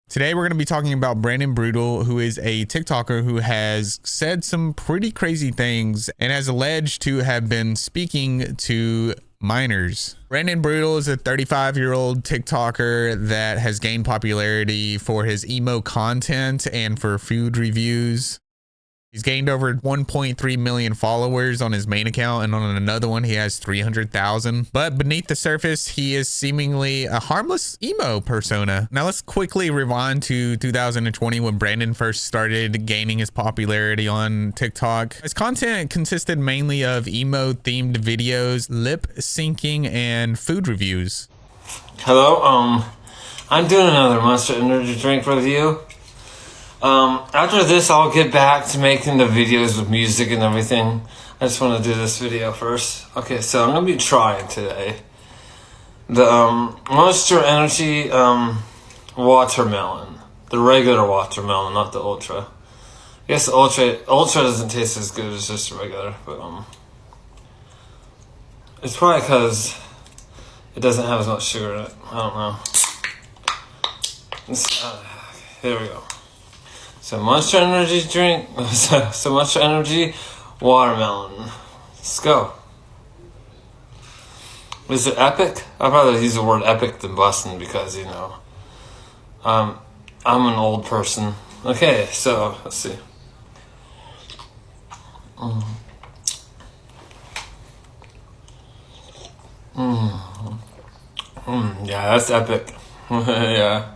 Today, we're going to be talking about Brandon Brutal, who is a TikToker who has said some pretty crazy things and has alleged to have been speaking to minors. Brandon Brutal is a 35-year-old TikToker that has gained popularity for his emo content and for food reviews. He's gained over 1.3 million followers on his main account, and on another one he has 300,000. But beneath the surface, he is seemingly a harmless emo persona. Now let's quickly rewind to 2020 when Brandon first started gaining his popularity on TikTok. His content consisted mainly of emo-themed videos, lip syncing, and food reviews. Hello, I'm doing another Monster Energy drink review. After this, I'll get back to making the videos with music and everything. I just want to do this video first. Okay, so I'm going to be trying today the Monster Energy watermelon. The regular watermelon, not the ultra. I guess the ultra doesn't taste as good as just regular, but it's probably because it doesn't have as much sugar in it. I don't know. Here we go. So Monster Energy drink, so Monster Energy watermelon. Let's go. Is it epic? I'd rather use the word epic than bustin' because, you know, I'm an old person. Okay, so let's see. Yeah, that's epic. Yeah.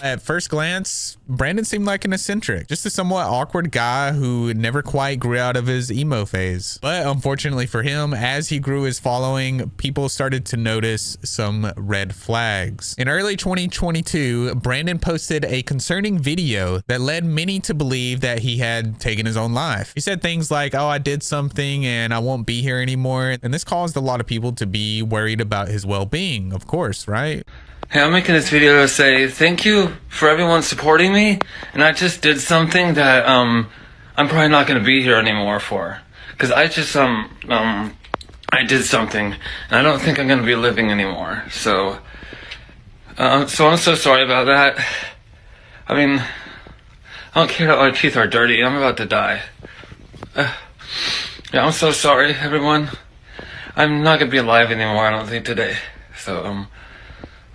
At first glance, Brandon seemed like an eccentric, just a somewhat awkward guy who never quite grew out of his emo phase. But unfortunately for him, as he grew his following, people started to notice some red flags. In early 2022, Brandon posted a concerning video that led many to believe that he had taken his own life. He said things like, "Oh, I did something and I won't be here anymore." And this caused a lot of people to be worried about his well-being, of course, right? Hey, I'm making this video to say thank you for everyone supporting me, and I just did something that I'm probably not going to be here anymore for, because I just I did something, and I don't think I'm going to be living anymore. So I'm so sorry about that. I mean, I don't care that my teeth are dirty. I'm about to die. Yeah, I'm so sorry, everyone. I'm not going to be alive anymore, I don't think, today. So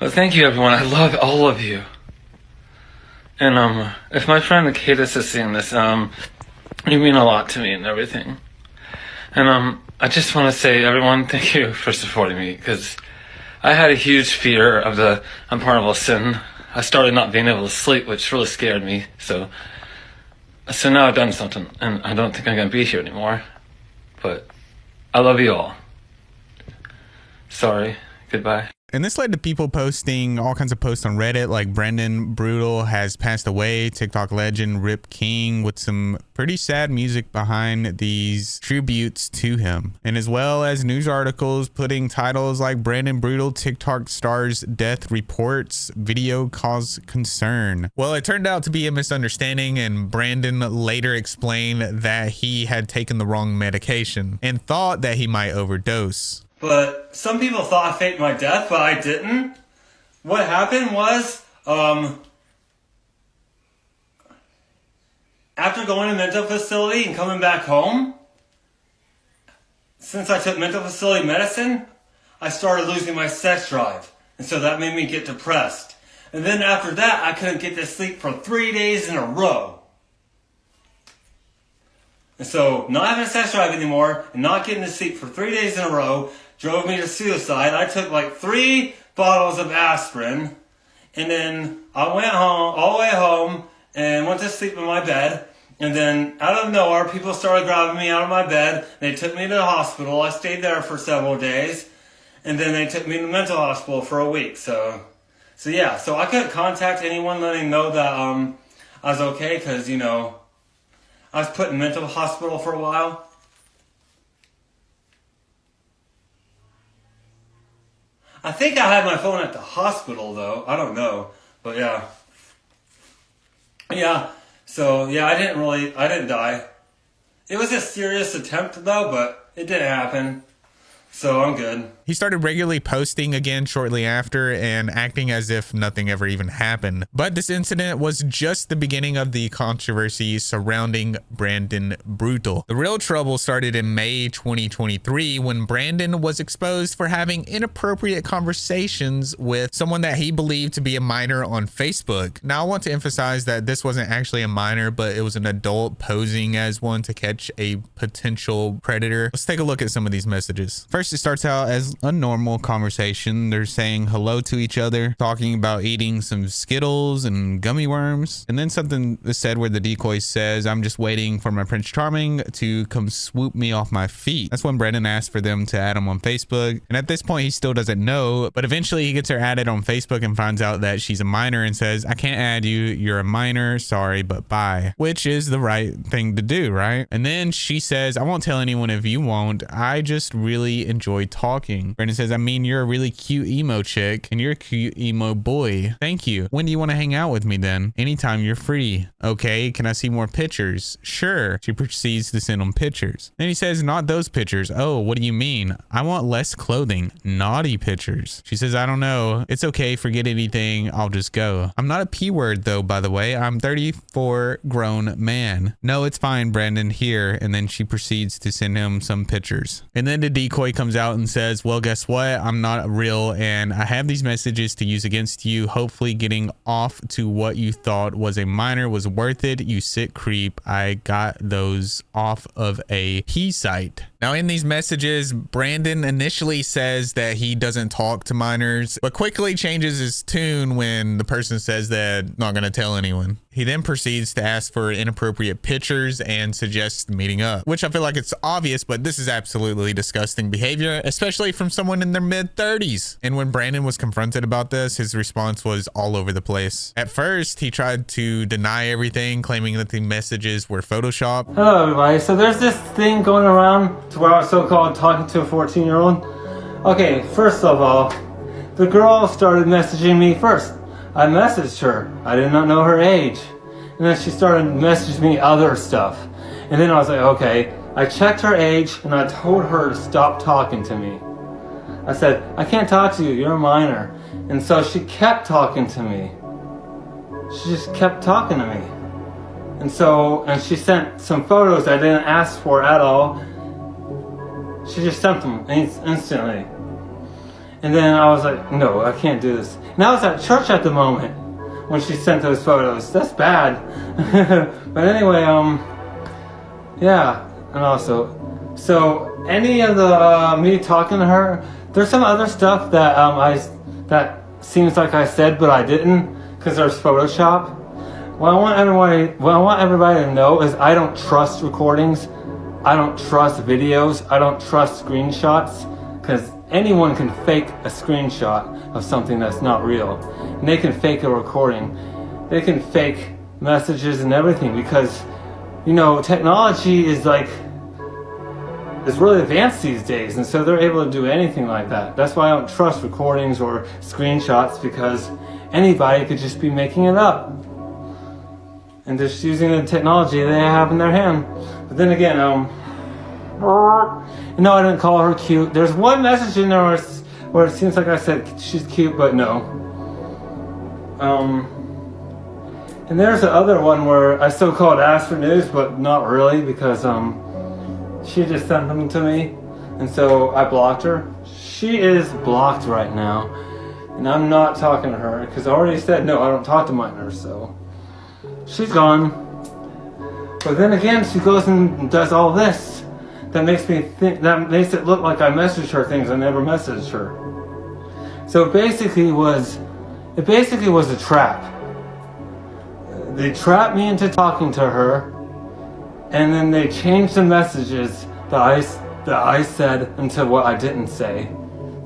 well, thank you, everyone. I love all of you. And if my friend Cadis is seeing this, you mean a lot to me and everything. And I just want to say, everyone, thank you for supporting me, because I had a huge fear of the unpardonable sin. I started not being able to sleep, which really scared me. So now I've done something, and I don't think I'm going to be here anymore. But I love you all. Sorry. Goodbye. And this led to people posting all kinds of posts on Reddit, like Brandon Brutal has passed away, TikTok legend Rip King, with some pretty sad music behind these tributes to him. And as well as news articles putting titles like Brandon Brutal, TikTok star's death reports, video cause concern. Well, it turned out to be a misunderstanding, and Brandon later explained that he had taken the wrong medication and thought that he might overdose. But some people thought I faked my death, but I didn't. What happened was, after going to mental facility and coming back home, since I took mental facility medicine, I started losing my sex drive. And so that made me get depressed. And then after that, I couldn't get to sleep for 3 days in a row. And so not having a sex drive anymore and not getting to sleep for 3 days in a row drove me to suicide. I took like 3 bottles of aspirin, and then I went home, all the way home, and went to sleep in my bed. And then out of nowhere, people started grabbing me out of my bed. They took me to the hospital. I stayed there for several days, and then they took me to the mental hospital for a week. So yeah, so I couldn't contact anyone letting them know that I was okay, because, you know, I was put in mental hospital for a while. I think I had my phone at the hospital, though. I don't know. But yeah. Yeah. So, yeah, I didn't die. It was a serious attempt, though, but it didn't happen. So I'm good. He started regularly posting again shortly after and acting as if nothing ever even happened. But this incident was just the beginning of the controversy surrounding Brandon Brutal. The real trouble started in May 2023 when Brandon was exposed for having inappropriate conversations with someone that he believed to be a minor on Facebook. Now, I want to emphasize that this wasn't actually a minor, but it was an adult posing as one to catch a potential predator. Let's take a look at some of these messages. First, it starts out as a normal conversation. They're saying hello to each other, talking about eating some Skittles and gummy worms. And then something is said where the decoy says, "I'm just waiting for my Prince Charming to come swoop me off my feet." That's when Brandon asked for them to add him on Facebook. And at this point, he still doesn't know, but eventually he gets her added on Facebook and finds out that she's a minor and says, "I can't add you. You're a minor. Sorry, but bye." Which is the right thing to do, right? And then she says, "I won't tell anyone if you won't. I just really enjoy talking." Brandon says, "I mean, you're a really cute emo chick and you're a cute emo boy. Thank you. When do you want to hang out with me then?" "Anytime you're free." "Okay, can I see more pictures?" "Sure." She proceeds to send him pictures. Then he says, "Not those pictures." "Oh, what do you mean?" "I want less clothing." "Naughty pictures." She says, "I don't know. It's okay. Forget anything. I'll just go." "I'm not a P word though, by the way. I'm 34 grown man." "No, it's fine, Brandon. Here." And then she proceeds to send him some pictures. And then the decoy comes out and says, "Well, guess what? I'm not real and I have these messages to use against you. Hopefully getting off to what you thought was a minor was worth it. You sick creep. I got those off of a P site." Now, in these messages, Brandon initially says that he doesn't talk to minors, but quickly changes his tune when the person says that not going to tell anyone. He then proceeds to ask for inappropriate pictures and suggests meeting up, which I feel like it's obvious, but this is absolutely disgusting behavior, especially from someone in their mid-30s. And when Brandon was confronted about this, his response was all over the place. At first, he tried to deny everything, claiming that the messages were Photoshopped. Hello everybody, so there's this thing going around to where I was so-called talking to a 14-year-old. Okay, first of all, the girl started messaging me first. I messaged her. I did not know her age. And then she started messaging me other stuff. And then I was like, okay. I checked her age and I told her to stop talking to me. I said, "I can't talk to you, you're a minor." And so she kept talking to me. She just kept talking to me. And she sent some photos I didn't ask for at all. She just sent them instantly. And then I was like, no, I can't do this. And I was at church at the moment when she sent those photos. That's bad. But anyway, yeah. And also, so any of the me talking to her, there's some other stuff that that seems like I said, but I didn't, because there's Photoshop. What I want everybody to know is I don't trust recordings. I don't trust videos. I don't trust screenshots, because anyone can fake a screenshot of something that's not real. And they can fake a recording. They can fake messages and everything, because, you know, technology is really advanced these days, and so they're able to do anything like that. That's why I don't trust recordings or screenshots, because anybody could just be making it up and just using the technology they have in their hand. But then again, no, I didn't call her cute. There's one message in there where it seems like I said she's cute, but no. And there's the other one where I so-called asked for news, but not really, because she just sent them to me, and so I blocked her. She is blocked right now, and I'm not talking to her, because I already said no, I don't talk to minors, so she's gone. But then again, she goes and does all this. That makes it look like I messaged her things I never messaged her. So it basically was a trap. They trapped me into talking to her, and then they changed the messages that I said into what I didn't say.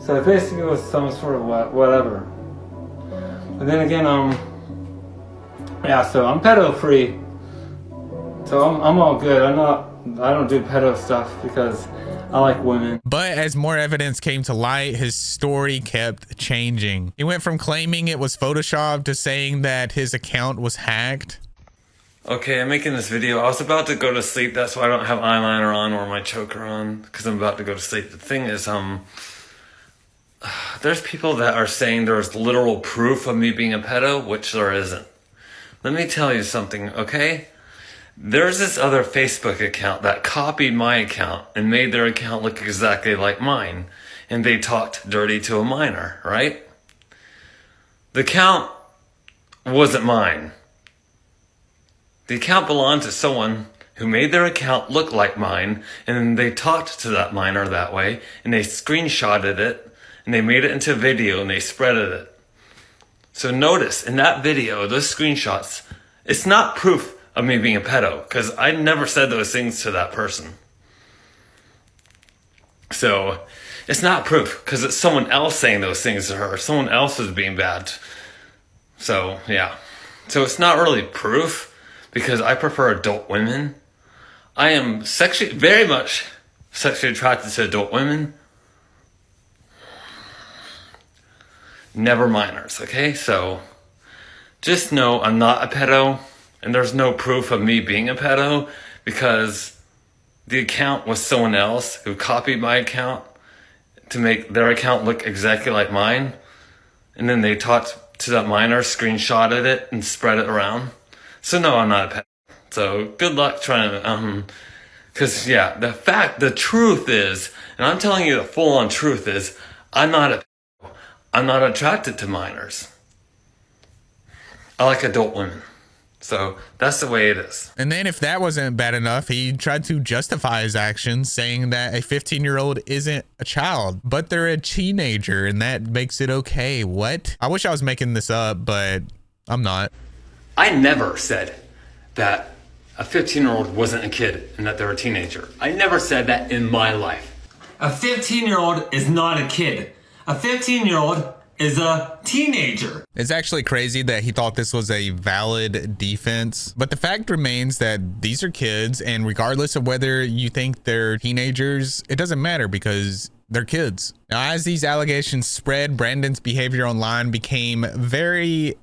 So it basically was some sort of whatever. But then again, yeah. So I'm pedo free. So I'm all good. I don't do pedo stuff because I like women. But as more evidence came to light, his story kept changing. He went from claiming it was Photoshopped to saying that his account was hacked. Okay, I'm making this video. I was about to go to sleep. That's why I don't have eyeliner on or my choker on, because I'm about to go to sleep. The thing is, there's people that are saying there's literal proof of me being a pedo, which there isn't. Let me tell you something, okay? There's this other Facebook account that copied my account and made their account look exactly like mine. And they talked dirty to a minor, right? The account wasn't mine. The account belonged to someone who made their account look like mine, and then they talked to that minor that way, and they screenshotted it, and they made it into a video, and they spreaded it. So notice, in that video, those screenshots, it's not proof of me being a pedo, because I never said those things to that person. So, it's not proof, because it's someone else saying those things to her. Someone else is being bad. So, yeah. So it's not really proof, because I prefer adult women. I am very much sexually attracted to adult women. Never minors, okay? So, just know I'm not a pedo, and there's no proof of me being a pedo, because the account was someone else who copied my account to make their account look exactly like mine. And then they talked to that minor, screenshotted it, and spread it around. So no, I'm not a pedo. So good luck trying to, cause yeah, the truth is, and I'm telling you the full on truth is, I'm not a pedo. I'm not attracted to minors. I like adult women. So that's the way it is. And then if that wasn't bad enough, he tried to justify his actions, saying that a 15-year-old isn't a child, but they're a teenager, and that makes it okay. What? I wish I was making this up, but I'm not. I never said that a 15-year-old wasn't a kid and that they're a teenager. I never said that in my life. A 15-year-old is not a kid. A 15-year-old is a teenager. It's actually crazy that he thought this was a valid defense, but the fact remains that these are kids, and regardless of whether you think they're teenagers, it doesn't matter because they're kids. Now, as these allegations spread, Brandon's behavior online became very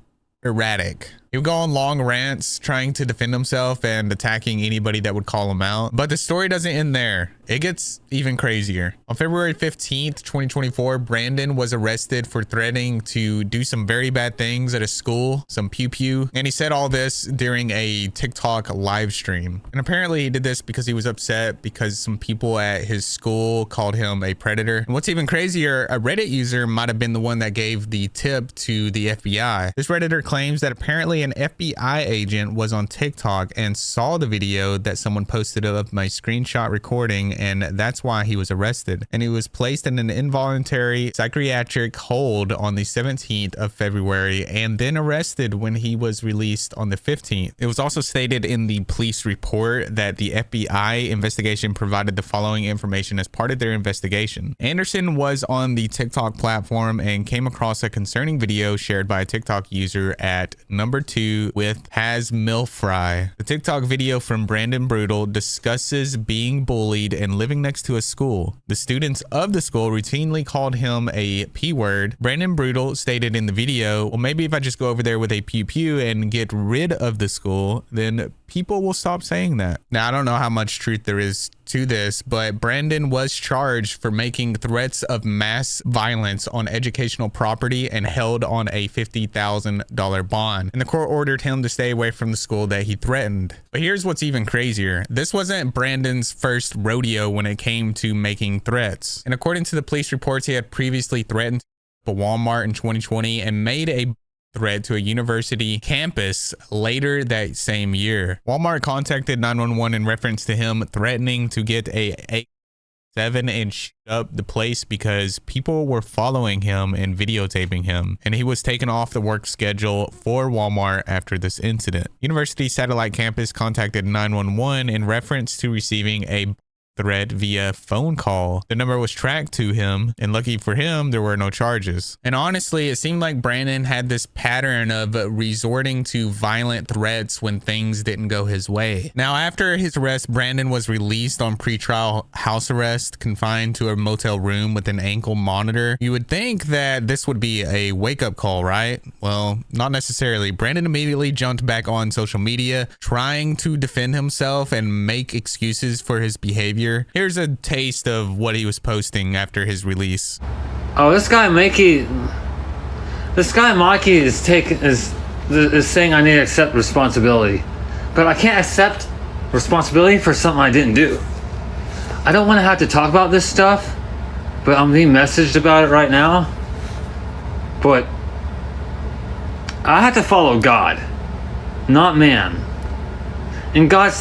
erratic. He would go on long rants trying to defend himself and attacking anybody that would call him out. But the story doesn't end there. It gets even crazier. On February 15th, 2024, Brandon was arrested for threatening to do some very bad things at a school, some pew-pew. And he said all this during a TikTok live stream. And apparently he did this because he was upset because some people at his school called him a predator. And what's even crazier, a Reddit user might have been the one that gave the tip to the FBI. This Redditor claims that apparently an FBI agent was on TikTok and saw the video that someone posted of my screenshot recording, and that's why he was arrested. And he was placed in an involuntary psychiatric hold on the 17th of February and then arrested when he was released on the 15th. It was also stated in the police report that the FBI investigation provided the following information as part of their investigation. Anderson was on the TikTok platform and came across a concerning video shared by a TikTok user at number 2 with Has Milf Fry. The TikTok video from Brandon Brutal discusses being bullied and living next to a school. The students of the school routinely called him a P-word. Brandon Brutal stated in the video, well, maybe if I just go over there with a pew-pew and get rid of the school, then people will stop saying that. Now, I don't know how much truth there is to this, but Brandon was charged for making threats of mass violence on educational property and held on a $50,000 bond. And the court ordered him to stay away from the school that he threatened. But here's what's even crazier. This wasn't Brandon's first rodeo when it came to making threats. And according to the police reports, he had previously threatened a Walmart in 2020 and made a threat to a university campus later that same year. Walmart contacted 911 in reference to him threatening to get a 7 and shoot up the place because people were following him and videotaping him, and he was taken off the work schedule for Walmart after this incident. University Satellite Campus contacted 911 in reference to receiving a threat via phone call. The number was tracked to him, and lucky for him, there were no charges. And honestly, it seemed like Brandon had this pattern of resorting to violent threats when things didn't go his way. Now, after his arrest, Brandon was released on pretrial house arrest, confined to a motel room with an ankle monitor. You would think that this would be a wake-up call, right? Well, not necessarily. Brandon immediately jumped back on social media, trying to defend himself and make excuses for his behavior. behavior. Here's a taste of what he was posting after his release. Oh, this guy Mikey is saying I need to accept responsibility, but I can't accept responsibility for something I didn't do. I don't want to have to talk about this stuff, but I'm being messaged about it right now. But I have to follow God, not man. And God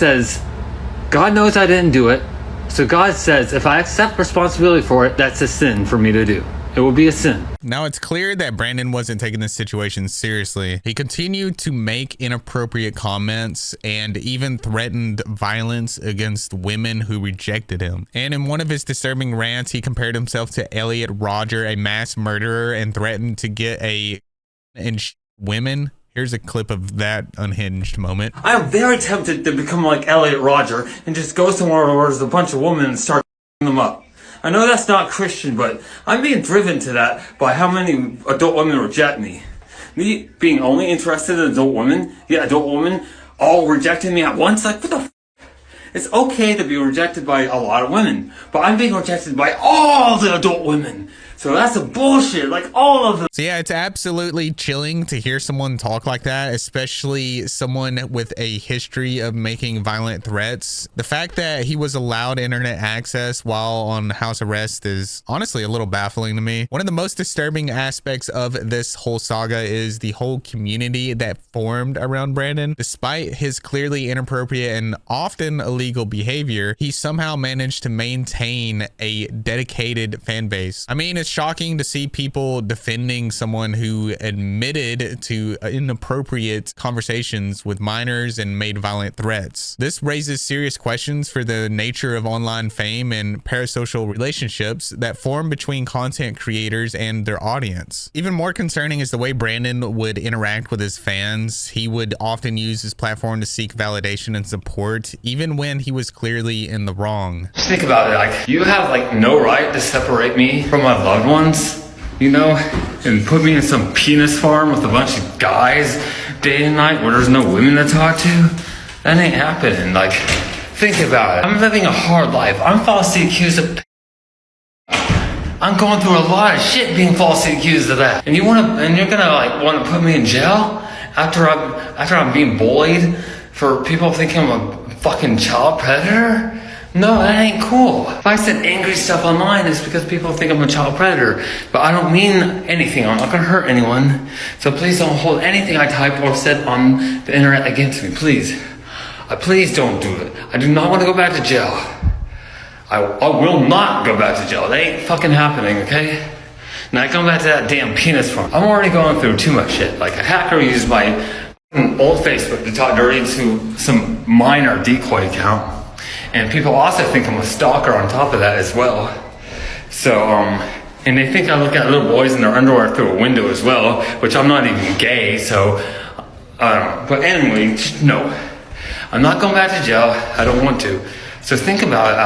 knows I didn't do it. So God says, if I accept responsibility for it, that's a sin for me to do. It will be a sin. Now, it's clear that Brandon wasn't taking this situation seriously. He continued to make inappropriate comments and even threatened violence against women who rejected him. And in one of his disturbing rants, he compared himself to Elliot Rodger, a mass murderer, and threatened to get women. Here's a clip of that unhinged moment. I am very tempted to become like Elliot Rodger and just go somewhere where there's a bunch of women and start them up. I know that's not Christian, but I'm being driven to that by how many adult women reject me. Me being only interested in adult women, yet adult women all rejecting me at once? Like, what the f***? It's okay to be rejected by a lot of women, but I'm being rejected by all the adult women. So that's a bullshit, like all of them. So yeah, it's absolutely chilling to hear someone talk like that, especially someone with a history of making violent threats. The fact that he was allowed internet access while on house arrest is honestly a little baffling to me. One of the most disturbing aspects of this whole saga is the whole community that formed around Brandon. Despite his clearly inappropriate and often illegal behavior, he somehow managed to maintain a dedicated fan base. I mean, it's shocking to see people defending someone who admitted to inappropriate conversations with minors and made violent threats. This raises serious questions for the nature of online fame and parasocial relationships that form between content creators and their audience. Even more concerning is the way Brandon would interact with his fans. He would often use his platform to seek validation and support, even when he was clearly in the wrong. Just think about it, like, you have like no right to separate me from my loved ones, you know, and put me in some penis farm with a bunch of guys day and night where there's no women to talk to. That ain't happening. Like, think about it. I'm living a hard life. I'm falsely accused of I'm going through a lot of shit being falsely accused of that. And you're gonna want to put me in jail after I'm being bullied for people thinking I'm a fucking child predator? No, that ain't cool. If I said angry stuff online, it's because people think I'm a child predator. But I don't mean anything. I'm not gonna hurt anyone. So please don't hold anything I typed or said on the internet against me, please. Please don't do it. I do not want to go back to jail. I will not go back to jail. That ain't fucking happening, okay? Now come back to that damn penis farm. I'm already going through too much shit. Like, a hacker used my old Facebook to talk dirty to some minor decoy account. And people also think I'm a stalker on top of that as well. So, and they think I look at little boys in their underwear through a window as well, which I'm not even gay, so, but anyway, no. I'm not going back to jail. I don't want to. So think about it.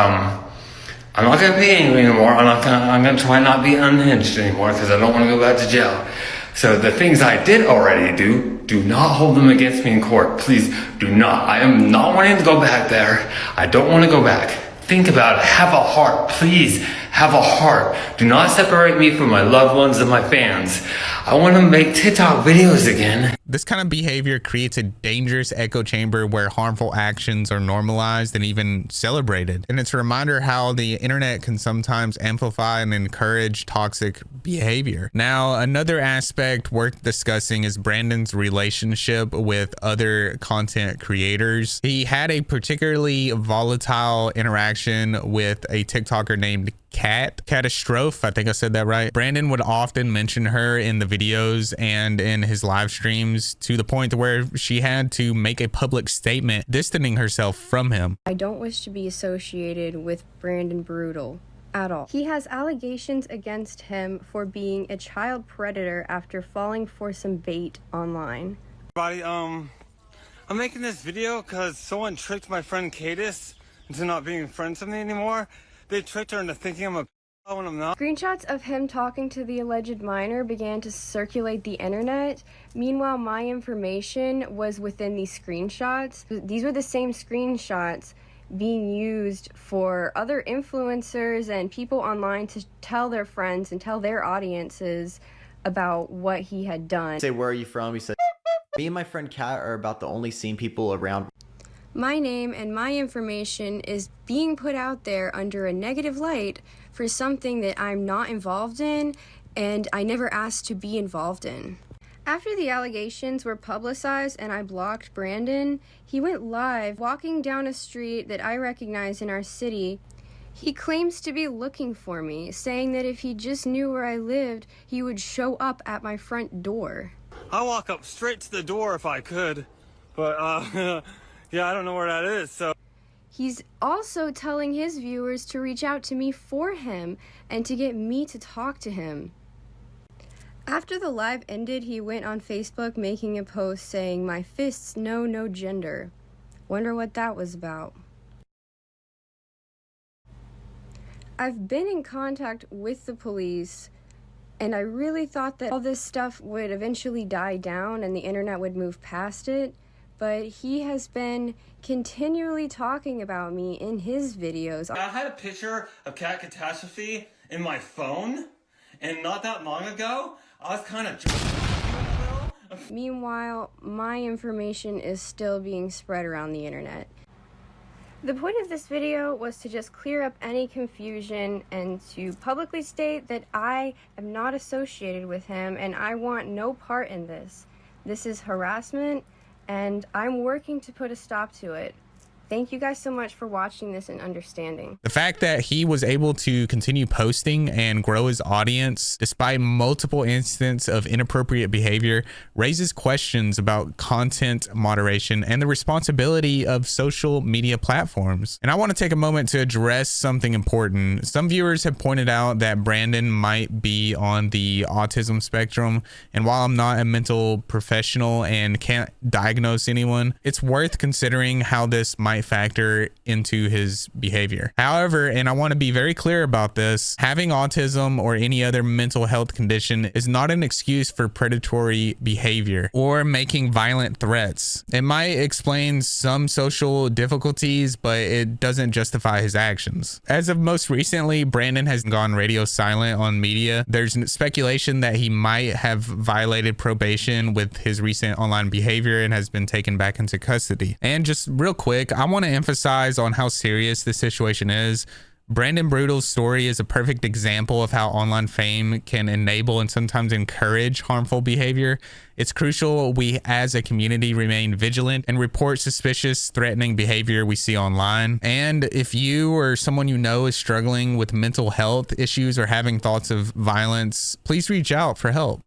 I'm not going to be angry anymore. I'm going to try not be unhinged anymore because I don't want to go back to jail. So the things I did already do not hold them against me in court. Please do not. I am not wanting to go back there. I don't want to go back. Think about it. Have a heart. Please have a heart. Do not separate me from my loved ones and my fans. I want to make TikTok videos again. This kind of behavior creates a dangerous echo chamber where harmful actions are normalized and even celebrated. And it's a reminder how the internet can sometimes amplify and encourage toxic behavior. Now, another aspect worth discussing is Brandon's relationship with other content creators. He had a particularly volatile interaction with a TikToker named Catastrophe. I think I said that right. Brandon would often mention her in the videos and in his live streams to the point where she had to make a public statement distancing herself from him. I don't wish to be associated with Brandon Brutal at all. He has allegations against him for being a child predator after falling for some bait online. Everybody, I'm making this video because someone tricked my friend Cadis into not being friends with me anymore. They tricked her into thinking I'm a p***, when I'm not. Screenshots of him talking to the alleged minor began to circulate the internet. Meanwhile, my information was within these screenshots. These were the same screenshots being used for other influencers and people online to tell their friends and tell their audiences about what he had done. Say, where are you from? He said, me and my friend Kat are about the only sane people around. My name and my information is being put out there under a negative light for something that I'm not involved in and I never asked to be involved in. After the allegations were publicized and I blocked Brandon, he went live walking down a street that I recognize in our city. He claims to be looking for me, saying that if he just knew where I lived, he would show up at my front door. I walk up straight to the door if I could, but yeah, I don't know where that is, so. He's also telling his viewers to reach out to me for him and to get me to talk to him. After the live ended, he went on Facebook making a post saying, "My fists know no gender." Wonder what that was about. I've been in contact with the police, and I really thought that all this stuff would eventually die down and the internet would move past it, but he has been continually talking about me in his videos. I had a picture of Cat Catastrophe in my phone, and not that long ago, I was kind of Meanwhile, my information is still being spread around the internet. The point of this video was to just clear up any confusion and to publicly state that I am not associated with him and I want no part in this. This is harassment and I'm working to put a stop to it. Thank you guys so much for watching this and understanding. The fact that he was able to continue posting and grow his audience despite multiple instances of inappropriate behavior raises questions about content moderation and the responsibility of social media platforms. And I want to take a moment to address something important. Some viewers have pointed out that Brandon might be on the autism spectrum, and while I'm not a mental professional and can't diagnose anyone, it's worth considering how this might factor into his behavior. However, and I want to be very clear about this, having autism or any other mental health condition is not an excuse for predatory behavior or making violent threats. It might explain some social difficulties, but it doesn't justify his actions. As of most recently, Brandon has gone radio silent on media. There's speculation that he might have violated probation with his recent online behavior and has been taken back into custody. And just real quick, I want to emphasize on how serious this situation is. Brandon Brutal's story is a perfect example of how online fame can enable and sometimes encourage harmful behavior. It's crucial we as a community remain vigilant and report suspicious, threatening behavior we see online. And if you or someone you know is struggling with mental health issues or having thoughts of violence, please reach out for help.